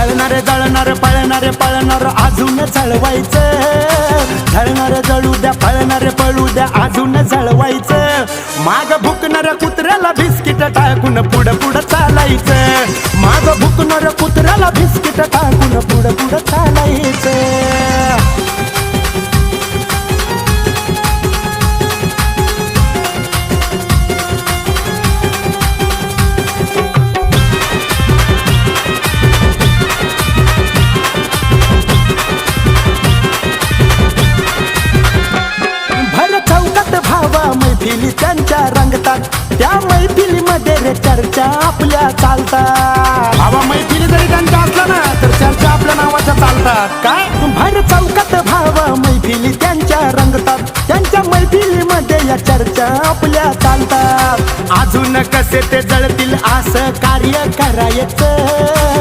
जळणारे जळणारे पळणारे पळणार अजून जळवायचं, जळणारे जळू द्या पळणारे पळू द्या अजून जळवायचं, माग भुकणाऱ्या कुत्र्याला बिस्किट टाकून पुढं पुढं चालायचं, माग भुकणाऱ्या कुत्र्याला बिस्किट टाकून पुढं पुढं चालायचं. मैफिली त्यांच्या रंगतात, त्या मैफिलीमध्ये रे चर्चा आपल्या चालतात. भावा मैफिली जरी त्यांच्या असल्या ना तर चर्चा आपल्या नावाच्या चालतात. काय भर चौकात भावा मैफिली त्यांच्या रंगतात, त्यांच्या मैफिलीमध्ये या चर्चा आपल्या चालतात. अजून कसे ते जळतील असं कार्य करायचं,